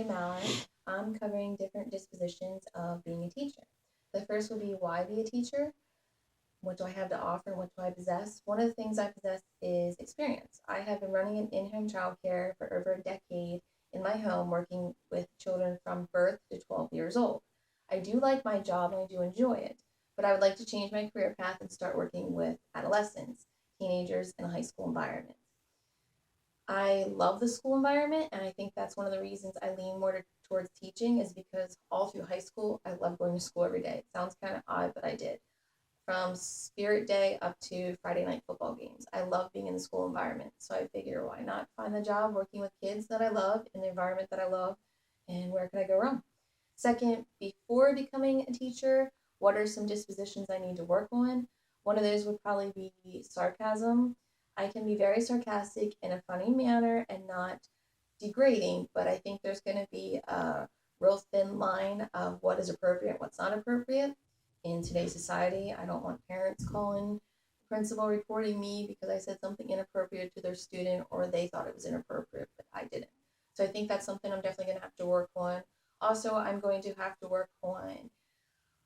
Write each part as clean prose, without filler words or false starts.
Mallard. I'm covering different dispositions of being a teacher. The first will be why be a teacher? What do I have to offer? What do I possess? One of the things I possess is experience. I have been running an in-home childcare for over a decade in my home, working with children from birth to 12 years old. I do like my job and I do enjoy it, but I would like to change my career path and start working with adolescents, teenagers in a high school environment. I love the school environment, and I think that's one of the reasons I lean more towards teaching is because all through high school, I love going to school every day. It sounds kind of odd, but I did. From Spirit Day up to Friday night football games. I love being in the school environment. So I figure why not find the job working with kids that I love in the environment that I love, and where can I go wrong? Second, before becoming a teacher, what are some dispositions I need to work on? One of those would probably be sarcasm. I can be very sarcastic in a funny manner and not degrading, but I think there's going to be a real thin line of what is appropriate, what's not appropriate in today's society. I don't want parents calling the principal reporting me because I said something inappropriate to their student or they thought it was inappropriate, but I didn't. So I think that's something I'm definitely going to have to work on. Also, I'm going to have to work on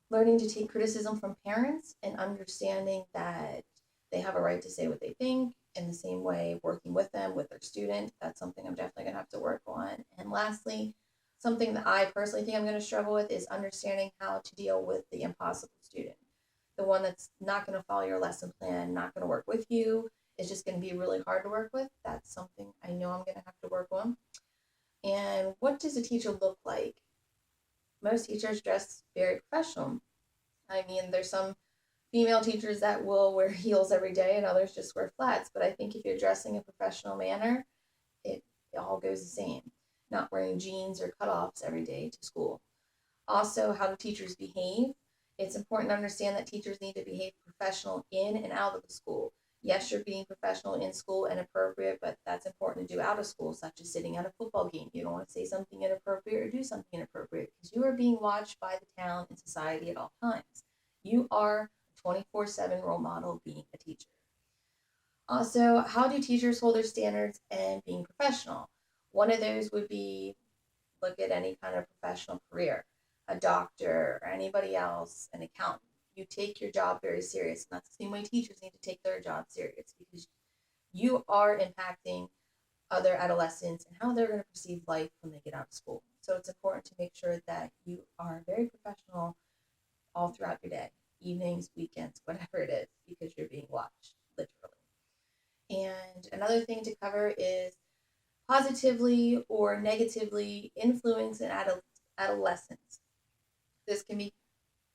learning to take criticism from parents and understanding that they have a right to say what they think. In the same way, working with them, with their student, that's something I'm definitely going to have to work on. And lastly, something that I personally think I'm going to struggle with is understanding how to deal with the impossible student. The one that's not going to follow your lesson plan, not going to work with you, is just going to be really hard to work with. That's something I know I'm going to have to work on. And what does a teacher look like? Most teachers dress very professional. I mean, there's some female teachers that will wear heels every day and others just wear flats. But I think if you're dressing in a professional manner, it all goes the same. Not wearing jeans or cutoffs every day to school. Also, how do teachers behave? It's important to understand that teachers need to behave professional in and out of the school. Yes, you're being professional in school and appropriate, but that's important to do out of school, such as sitting at a football game. You don't want to say something inappropriate or do something inappropriate because you are being watched by the town and society at all times. You are a 24/7 role model being a teacher. Also, how do teachers hold their standards and being professional? One of those would be look at any kind of professional career, a doctor or anybody else, an accountant. You take your job very serious. And that's the same way teachers need to take their job serious because you are impacting other adolescents and how they're going to perceive life when they get out of school. So it's important to make sure that you are very professional all throughout your day, evenings, weekends, whatever it is, because you're being watched, literally. And another thing to cover is positively or negatively influence an adolescence. This can be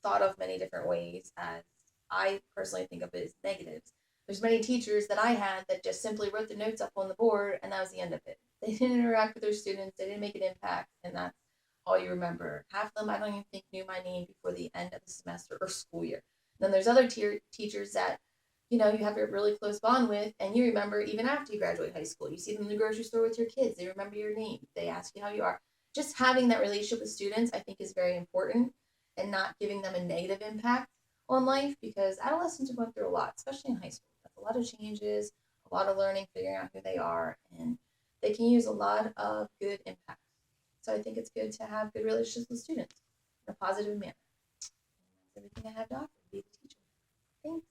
thought of many different ways, as I personally think of it as negatives. There's many teachers that I had that just simply wrote the notes up on the board and that was the end of it. They didn't interact with their students, they didn't make an impact, and that's all you remember. Half of them I don't even think knew my name before the end of the semester or school year. And then there's other teachers that you have a really close bond with, and you remember even after you graduate high school. You see them in the grocery store with your kids, they remember your name, they ask you how you are. Just having that relationship with students, I think, is very important, and not giving them a negative impact on life because adolescents are going through a lot, especially in high school. That's a lot of changes, a lot of learning, figuring out who they are, and they can use a lot of good impact. So I think it's good to have good relationships with students in a positive manner. And that's everything I have to offer. Be the teacher. Thanks.